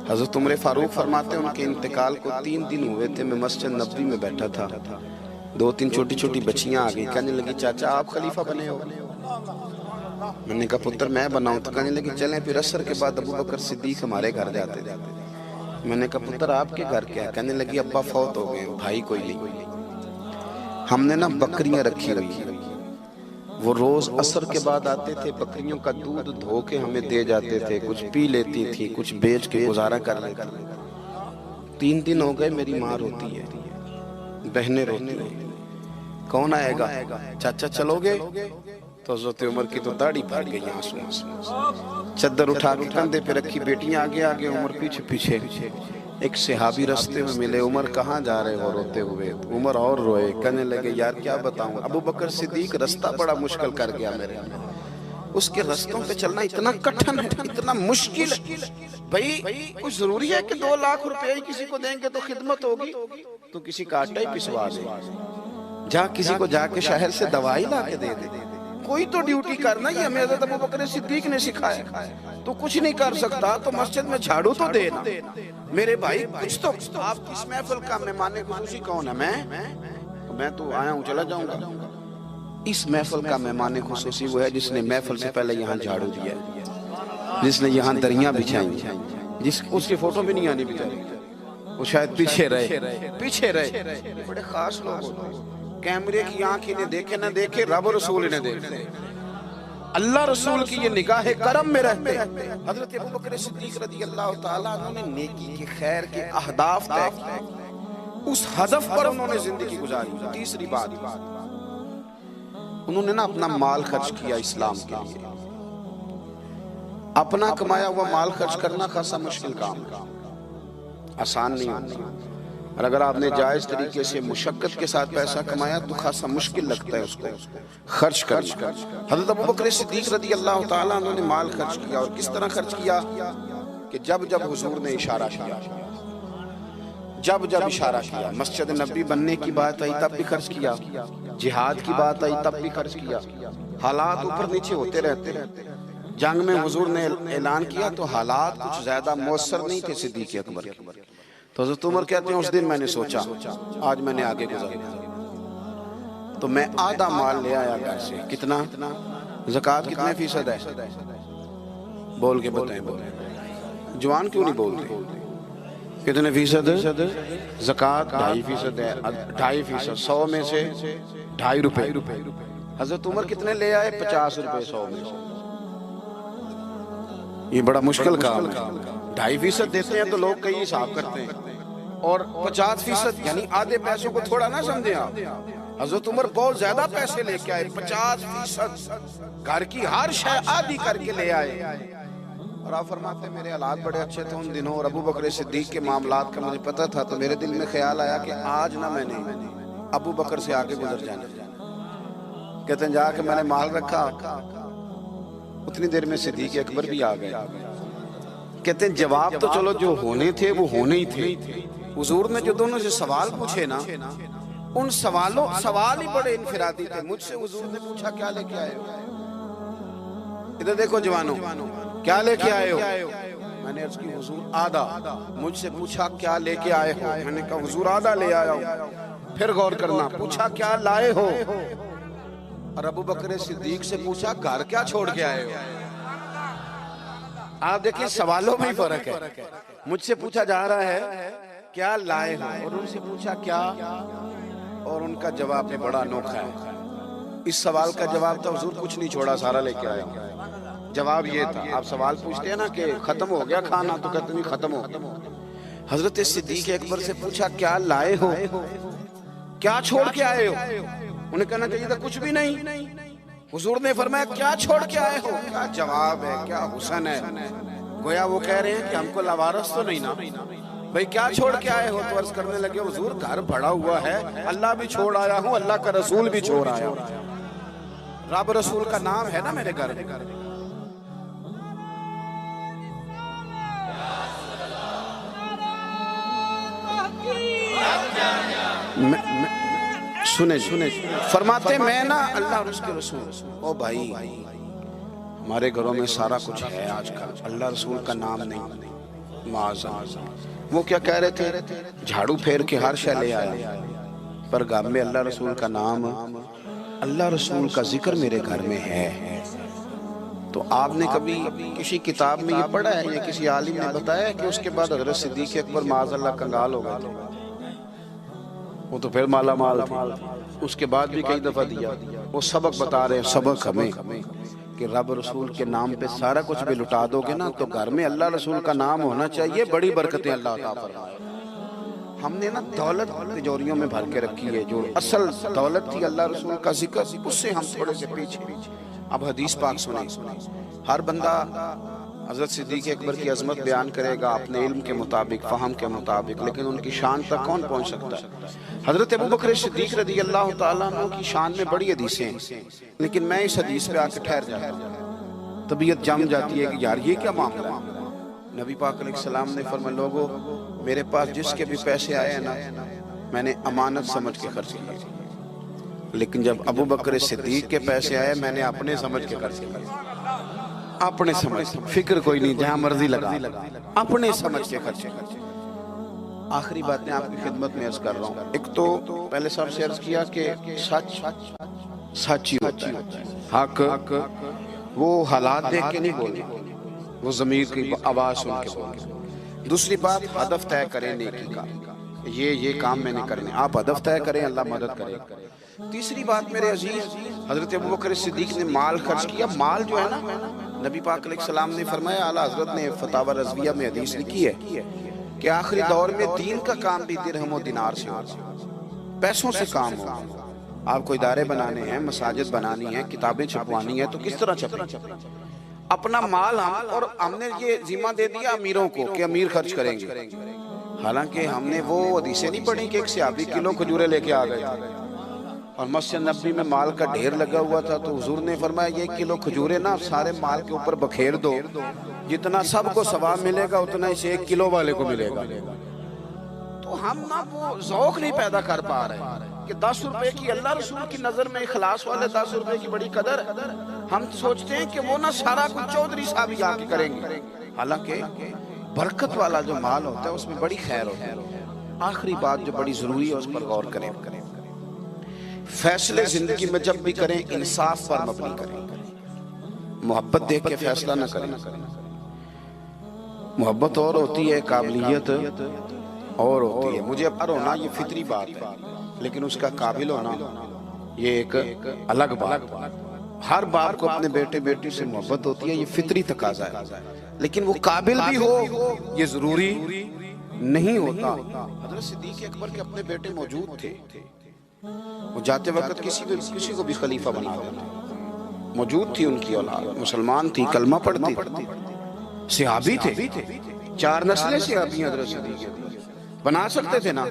حضرت عمر فاروق فرماتے ہیں ان کے انتقال کو 3 دن ہوئے تھے، میں مسجد نبوی میں بیٹھا تھا، 2-3 چھوٹی چھوٹی بچیاں آ گئی، کہنے لگی چاچا آپ خلیفہ بنے ہو؟ میں نے کہا پتر میں بناؤں؟ تو کہنے لگی چلیں پھر عصر کے بعد ابو بکر صدیق ہمارے گھر جاتے تھے۔ میں نے کہا پتر آپ کے گھر کیا ہے؟ کہنے لگی ابا فوت ہو گئے، بھائی کوئی نہیں، ہم نے نا بکریاں رکھی ہوئی، وہ روز عصر کے بعد آتے تھے، بکریوں کا دودھ دھو کے ہمیں دے جاتے تھے، کچھ پی لیتی تھی، کچھ بیچ کے گزارا کر لیتی تھی۔ 3 دن ہو گئے، میری ماں روتی ہے، بہنیں روتی ہیں، کون آئے گا؟ چاچا چلو گے؟ تو حضرت عمر کی تو داڑھی پھٹ گئی آنسو آنسو، چادر اٹھا کے کندھے پہ رکھی، بیٹیاں آگے آگے، عمر پیچھے پیچھے۔ ایک صحابی رستے میں ملے، عمر کہاں جا رہے ہو روتے ہوئے؟ عمر اور روئے، کہنے لگے یار کیا بتاؤں، ابو بکر صدیق رستہ بڑا مشکل کر گیا میرے، اس کے رستوں پہ چلنا اتنا کٹھن ہے، اتنا مشکل ہے۔ بھئی کچھ ضروری ہے کہ 2 لاکھ روپے ہی کسی کو دیں گے تو خدمت ہوگی؟ تو کسی کا آٹا ہی پسوا دے، جا کسی کو جا کے شہر سے دوائی لا کے دے دے، کوئی تو ڈیوٹی کرنا، یہ ہمیں حضرت ابو بکر صدیق نے سکھایا۔ تو کچھ نہیں کر سکتا تو مسجد میں جھاڑو تو دینا، میرے بھائی کچھ تو۔ آپ کی اس محفل کا مہمان خصوصی کون ہے؟ میں تو آیا ہوں چلا جاؤں گا۔ اس محفل کا مہمان خصوصی وہ ہے جس نے محفل سے پہلے یہاں جھاڑو دیا، جس نے یہاں دریاں بچھائیں، اس کی فوٹو بھی نہیں آنی بیچاری، وہ شاید پیچھے رہے، بڑے خاص لوگ ہوتے ہیں۔ کیمرے کی آنکھ انہیں دیکھے نہ دیکھے، رب رسول انہیں دیکھتے، اللہ رسول کی یہ نگاہ کرم میں رہتے۔ حضرت ابو بکر صدیق رضی اللہ تعالیٰ عنہ نے نیکی کے خیر کے اہداف طے کیے، اس ہدف پر انہوں نے زندگی گزاری۔ تیسری بات، انہوں نے نا اپنا مال خرچ کیا اسلام کے لیے۔ اپنا کمایا ہوا مال خرچ کرنا خاصا مشکل کام ہے، آسان نہیں ہوتا، اور اگر آپ نے جائز طریقے سے مشقت کے ساتھ پیسہ کمایا تو خاصا مشکل لگتا ہے اس کو خرچ کرنا۔ حضرت ابو بکر صدیق رضی اللہ تعالیٰ عنہ نے مال خرچ کیا، اور کس طرح خرچ کیا کہ جب جب حضور نے اشارہ کیا، جب جب اشارہ کیا، مسجد نبی بننے کی بات آئی تب بھی خرچ کیا، جہاد کی بات آئی تب بھی خرچ کیا۔ حالات اوپر نیچے ہوتے رہتے ہیں۔ جنگ میں حضور نے اعلان کیا تو حالات کچھ زیادہ مؤثر نہیں تھے صدیق اکبر کے، تو حضرت عمر کہتے ہیں اس دن میں نے سوچا آج میں نے آگے گزارنا، تو میں آدھا مال لے آیا گھر سے۔ کتنا؟ زکوٰۃ کتنے فیصد ہے؟ بول کے بتائیں، جوان کیوں نہیں بولتے؟ کتنے فیصد؟ زکوٰۃ 2.5% ہے، 2.5%، 100 میں سے 2.5 روپے۔ حضرت عمر کتنے لے آئے؟ 50 روپے 100 میں سے۔ یہ بڑا مشکل کام ہے، 2.5% دیتے ہیں تو لوگ کئی حساب کرتے ہیں، اور 50% یعنی آدھے پیسوں کو تھوڑا نہ سمجھیں آپ۔ حضرت عمر بہت زیادہ پیسے لے کے آئے، 50%، گھر کی ہر شے آدھی کر کے لے آئے، اور آپ فرماتے ہیں میرے حالات بڑے اچھے تھے ان دنوں، اور ابو بکر صدیق کے معاملات کا مجھے پتہ تھا، تو میرے دل میں خیال آیا کہ آج نہ میں نے ابو بکر سے آگے گزر جانا۔ کہتے ہیں جا کے میں نے مال رکھا، اتنی دیر میں صدیق اکبر بھی آ گئے۔ کہتے ہیں جواب تو چلو جو ہونے تھے وہ ہونے ہی تھے، حضور نے جو دونوں سے سوال پوچھے نا، ان سوال ہی بڑے انفرادی تھے۔ مجھ سے حضور نے پوچھا کیا لے کے آئے ہو؟ ادھر دیکھو جوانوں، کیا لے کے آئے ہو؟ میں نے عرض کی حضور آدھا۔ مجھ سے پوچھا کیا لے کے آئے ہو؟ میں نے کہا حضور آدھا لے آیا ہوں۔ پھر غور کرنا، پوچھا کیا لائے ہو؟ اور ابو بکر صدیق سے پوچھا گھر کیا چھوڑ کے آئے ہو؟ آپ دیکھیں سوالوں میں ہی فرق ہے۔ مجھ سے پوچھا جا رہا ہے کیا لائے ہو، اور ان سے پوچھا کیا، اور ان کا جواب بھی بڑا انوکھا ہے۔ اس سوال کا جواب تھا حضور کچھ نہیں چھوڑا، سارا لے کے آیا ہوں۔ جواب یہ تھا، آپ سوال پوچھتے ہیں نا کہ ختم ہو گیا کھانا، تو کہتے نہیں ختم ہو گیا۔ حضرت صدیق اکبر سے پوچھا کیا لائے ہو، کیا چھوڑ کے آئے ہو؟ انہیں کہنا چاہیے تھا کچھ بھی نہیں۔ حضور نے فرمایا کیا چھوڑ کے آئے ہو؟ کیا جواب ہے، کیا حسن ہے۔ گویا وہ کہہ رہے ہیں کہ ہم کو لوارث تو نہیں نا بھئی، کیا چھوڑ کے آئے ہو؟ تو عرض کرنے لگے حضور گھر بڑا ہوا ہے، اللہ بھی چھوڑ آیا ہوں، اللہ کا رسول بھی چھوڑ آیا ہوں، رب رسول کا نام ہے نا میرے گھر۔ سنے فرماتے میں نا اللہ اور اس کے رسول، او بھائی ہمارے گھروں میں سارا کچھ ہے آج کل، اللہ رسول کا نام نہیں، وہ کیا کہہ رہے تھے؟ جھاڑو پھیر کے ہر شے لے آیا، پر گھر میں اللہ رسول کا نام، اللہ رسول کا ذکر میرے گھر میں ہے۔ تو آپ نے کبھی کسی کتاب میں یہ پڑھا ہے یا کسی عالم نے بتایا ہے کہ اس کے بعد حضرت صدیق اکبر معاذ اللہ کنگال ہو گئے تھے؟ وہ تو پھر مالا مال تھے، اس کے بعد بھی کئی دفعہ دیا۔ وہ سبق بتا رہے ہیں، سبق ہمیں کہ رب رسول کے نام پہ سارا کچھ بھی لٹا دو گے نا تو گھر میں اللہ رسول کا نام ہونا چاہیے، بڑی برکتیں اللہ عطا فرمائے۔ ہم نے نا دولت تجوریوں میں بھر کے رکھی ہے، جو اصل دولت تھی اللہ رسول کا ذکر، اس سے ہم تھوڑے سے پیچھے۔ اب حدیث پاک سنیں، ہر بندہ حضرت صدیق اکبر کی عظمت بیان کرے گا اپنے علم کے مطابق، فہم کے مطابق، لیکن ان کی شان تک کون پہنچ سکتا ہے؟ حضرت ابوبکر صدیق رضی اللہ تعالیٰ عنہ کی شان میں بڑی حدیثیں ہیں، لیکن میں اس حدیث پہ آ کے ٹھہر جاتا ہوں، طبیعت جم جاتی ہے کہ یار یہ کیا معاملہ ہے۔ نبی پاک علیہ السلام نے فرمایا، لوگوں میرے پاس جس کے بھی پیسے آئے ہیں نا میں نے امانت سمجھ کے خرچ کیے، لیکن جب ابوبکر صدیق کے پیسے آئے میں نے اپنے سمجھ کے خرچ کیے، اپنے سمجھ، فکر کوئی نہیں، جہاں مرضی لگا، اپنے سمجھ کے خرچے۔ آخری بات میں آپ کی خدمت میں عرض کر رہا ہوں، ایک تو پہلے صاحب سے عرض کیا کہ سچ سچ ہی ہوتا ہے، حق وہ حالات دیکھ کے نہیں بولنا، وہ ضمیر کی آواز سن کے بولنا۔ دوسری بات، ہدف طے کریں نیکی کا، یہ کام میں نے کرنے، آپ ہدف طے کریں، اللہ مدد کرے۔ تیسری بات میرے عزیز، حضرت ابوبکر صدیق نے مال خرچ کیا۔ مال جو ہے نا، نبی پاک علیہ السلام نے فرمایا، اعلیٰ حضرت نے فتاوی رضویہ میں حدیث لکھی ہے کہ آخری دور میں دین کا کام بھی درہم و دینار سے ہوگا، پیسوں سے کام ہوگا۔ آپ کو ادارے بنانے ہیں، مساجد بنانی ہیں، کتابیں چھپوانی ہیں، تو کس طرح چھپیں؟ اپنا مال اور ہم نے یہ ذمہ دے دیا امیروں کو کہ امیر خرچ کریں گے، حالانکہ ہم نے وہ حدیثیں نہیں پڑھی کہ ایک صحابی کلو کھجورے لے کے آ گئے اور مسجد نبوی میں مال کا ڈھیر لگا ہوا تھا، تو حضور نے فرمایا یہ کلو کھجورے نا سارے مال کے اوپر بکھیر دو، جتنا سب کو ثواب ملے گا اتنا اسے 1 کلو والے کو ملے گا۔ تو ہم نا وہ ذوق نہیں پیدا کر پا رہے کہ 10 روپے کی اللہ رسول کی نظر میں اخلاص والے 10 روپے کی بڑی قدر، ہم سوچتے ہیں کہ وہ نا سارا کچھ چودھری صاحب ہی آ کے کریں گے، حالانکہ برکت والا جو مال ہوتا ہے اس میں بڑی خیر ہوتی ہے۔ آخری بات جو بڑی ضروری ہے اس پر غور کریں، فیصلے زندگی میں جب بھی کریں انصاف پر مبنی کریں، محبت دیکھ کے فیصلہ نہ کریں۔ محبت اور ہوتی ہے، قابلیت اور ہوتی ہے، مجھے پر ہونا یہ فطری بات ہے، لیکن اس کا قابل ہونا یہ ایک الگ بات ہے۔ ہر باپ کو اپنے بیٹے بیٹی سے محبت ہوتی ہے، یہ فطری تقاضا ہے، لیکن وہ قابل بھی ہو یہ ضروری نہیں ہوتا۔ حضرت صدیق اکبر کے اپنے بیٹے موجود تھے، وہ جاتے وقت کسی کو بھی خلیفہ بنا دیتے، موجود تھی ان کی اولاد، مسلمان تھی، کلمہ پڑھتی، صحابی تھے، 4 نسلیں صحابی ہیں حضرت صدیق، بنا سکتے تھے نا۔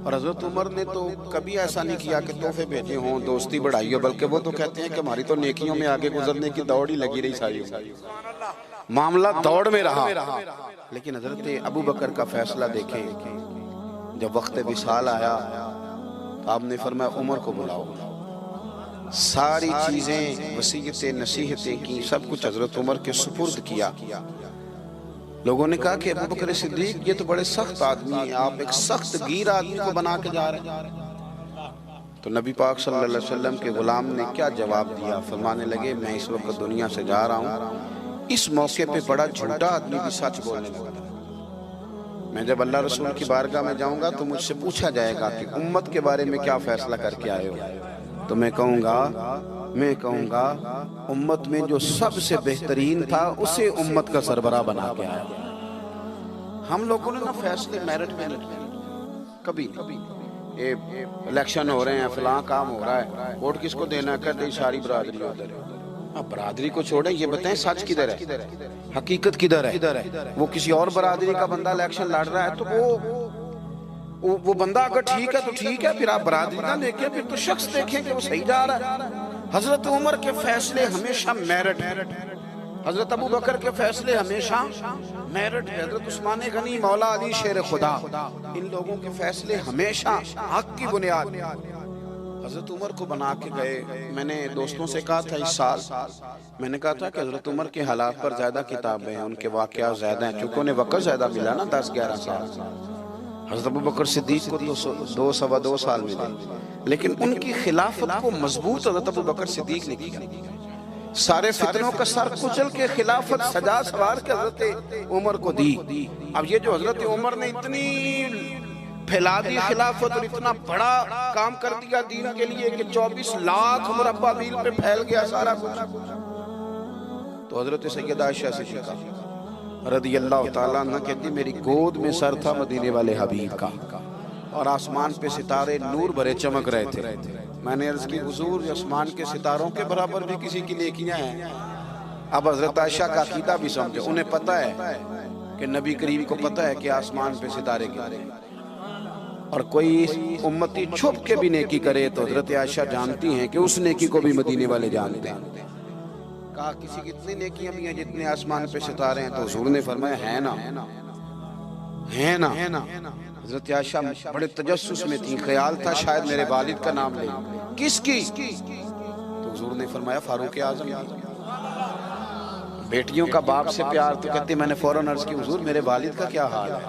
اور حضرت عمر نے تو کبھی ایسا نہیں کیا کہ تحفے بھیجے ہوں، دوستی بڑھائی ہو، بلکہ وہ تو کہتے ہیں کہ ہماری تو نیکیوں میں آگے گزرنے کی دوڑ ہی لگی رہی ساری، معاملہ دوڑ میں رہا۔ لیکن حضرت ابوبکر کا فیصلہ دیکھیں، جب وقت وصال آیا آپ نے فرمایا عمر کو بلاؤ، ساری چیزیں وصیتیں نصیحتیں کی، سب کچھ حضرت عمر کے سپرد کیا۔ لوگوں نے کہا کہ ابوبکر صدیق یہ تو بڑے سخت آدمی ہیں، آپ ایک سخت گیر آدمی کو بنا کے جا رہے ہیں۔ تو نبی پاک صلی اللہ علیہ وسلم کے غلام نے کیا جواب دیا؟ فرمانے لگے میں اس وقت دنیا سے جا رہا ہوں، اس موقع پہ بڑا جھوٹا آدمی بھی سچ بولنے لگا، میں جب اللہ رسول کی بارگاہ میں جاؤں گا تو مجھ سے پوچھا جائے گا کہ امت کے بارے میں کیا فیصلہ کر کے آئے ہو، تو میں کہوں گا امت میں جو سب سے بہترین تھا اسے امت کا سربراہ بنا کے آیا۔ ہم لوگوں نے نا فیصلے میرٹ میں نہیں کیے کبھی، الیکشن ہو رہے ہیں، فلاں کام ہو رہا ہے، ووٹ کس کو دینا، کہتے ساری برادری ادھر ہے۔ اب برادری کو چھوڑیں، یہ بتائیں سچ کدھر ہے، حقیقت کدھر ہے؟ وہ کسی اور برادری کا بندہ الیکشن لڑ رہا ہے تو وہ بندہ اگر ٹھیک ہے تو ٹھیک ہے، پھر آپ برادری نہ دیکھیں، پھر تو شخص دیکھیں کہ وہ صحیح جا رہا ہے۔ حضرت عمر کے فیصلے ہمیشہ میرٹ ہے، حضرت ابوبکر کے فیصلے ہمیشہ میرٹ ہے، حضرت عثمان غنی، مولا علی شیر خدا، ان لوگوں کے فیصلے ہمیشہ حق کی بنیاد۔ حضرت عمر کو بنا کے گئے. میں نے دوستوں سے کہا تھا اس سال میں نے کہا تھا کہ حضرت عمر کے حالات پر زیادہ کتابیں ہیں, ان کے واقعات زیادہ ہیں, چونکہ انہیں وقت زیادہ ملا نا 10-11 سال. حضرت ابوبکر صدیق کو تو 2 سال ملے, لیکن ان کی خلافت کو مضبوط حضرت ابوبکر صدیق نے کیا. سارے فتنوں کا سر کچل کے خلافت سجا سوار کے حضرت عمر کو دی. اب یہ جو حضرت عمر نے اتنی پھیلا دی خلافت اور اتنا بڑا کام کر دیا دین کے لیے کہ 24 لاکھ مربع میل پہ پھیل گیا سارا کچھ, تو حضرت سیدہ عائشہ صدیقہ رضی اللہ تعالیٰ عنہ کہتی میری گود میں سر تھا مدینے والے حبیب کا, اور آسمان پہ ستارے نور بھرے چمک رہے تھے. میں نے عرض کی حضور آسمان کے ستاروں کے برابر بھی کسی کی نیکیاں ہیں. اب حضرت عائشہ کا عقیدہ بھی سمجھے, انہیں پتہ ہے کہ نبی کریم کو پتہ ہے کہ آسمان پہ ستارے گرے, اور کوئی امتی چھپ کے بھی نیکی کرے تو حضرت عائشہ جانتی ہیں کہ اس نیکی کو بھی مدینے والے جانتے ہیں. کہا کسی کی اتنی نیکیاں بھی ہیں جتنے آسمان پہ ستارے ہیں, تو حضور نے فرمایا ہے نا. حضرت عائشہ بڑے تجسس میں تھی, خیال تھا شاید میرے والد کا نام لے. کس کی؟ تو حضور نے فرمایا فاروق اعظم کی. بیٹیوں کا باپ سے پیار, تو کہتے میں نے فوراً عرض کی حضور میرے والد کا کیا حال ہے,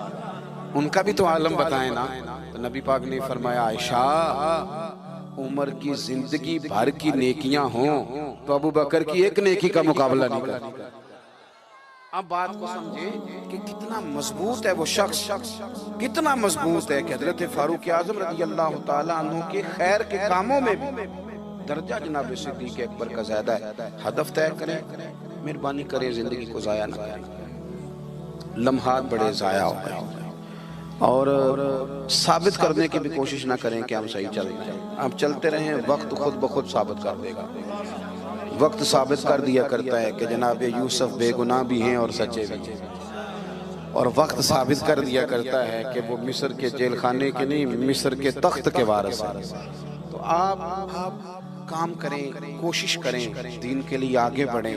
ان کا بھی تو عالم بتائیں نا. تو نبی پاک نے فرمایا عائشہ عمر کی زندگی بھر کی نیکیاں ہوں تو ابو بکر کی ایک نیکی کا مقابلہ نہیں کرتی. اب بات کو سمجھے کہ کتنا مضبوط ہے وہ شخص, کتنا مضبوط ہے کہ حضرت فاروق اعظم رضی اللہ تعالیٰ عنہ کے خیر کے کاموں میں بھی درجہ جناب صدیق اکبر کا زیادہ ہے. ہدف طے کریں, مہربانی کریں زندگی کو ضائع نہ کریں. لمحات بڑے ضائع ہو گئے, اور ثابت کرنے کی بھی کوشش نہ کریں کہ ہم صحیح چل رہے ہیں. آپ چلتے رہیں, وقت خود بخود ثابت کر دے گا. وقت ثابت کر دیا کرتا ہے کہ جناب یوسف بے گناہ بھی ہیں اور سچے بھی ہیں, اور وقت ثابت کر دیا کرتا ہے کہ وہ مصر کے جیل خانے کے نہیں مصر کے تخت کے وارث ہیں. تو آپ کام کریں, کوشش کریں, دین کے لیے آگے بڑھیں.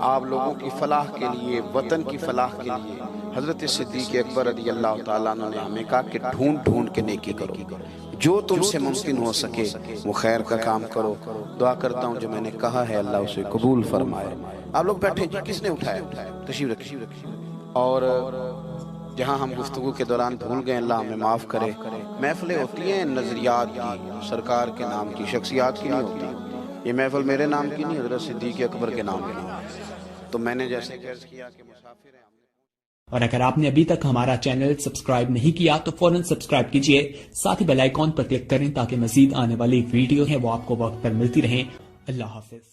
آپ لوگوں کی فلاح کے لیے, وطن کی فلاح کے لیے حضرت صدیق اکبر رضی اللہ تعالیٰ عنہ نے ہمیں کہا کہ ڈھونڈ کے نیکی کرو, جو تم سے ممکن ہو سکے وہ خیر کا کام کرو. دعا کرتا ہوں جو میں نے کہا ہے اللہ اسے قبول فرمائے. آپ لوگ بیٹھے جی, کس نے اٹھایا؟ تشریف رکھیے. اور جہاں ہم گفتگو کے دوران بھول گئے اللہ ہمیں معاف کرے. محفلیں ہوتی ہیں نظریات کی, سرکار کے نام کی, شخصیات کی نہیں ہوتی. یہ محفل میرے نام کی نہیں, حضرت صدیق اکبر کے نام کی نہیں. تو میں نے جیسے عرض کیا کہ مسافر ہیں. اور اگر آپ نے ابھی تک ہمارا چینل سبسکرائب نہیں کیا تو فوراً سبسکرائب کیجئے, ساتھ ہی بیل آئیکن پر کلک کریں تاکہ مزید آنے والی ویڈیو ہیں وہ آپ کو وقت پر ملتی رہیں. اللہ حافظ.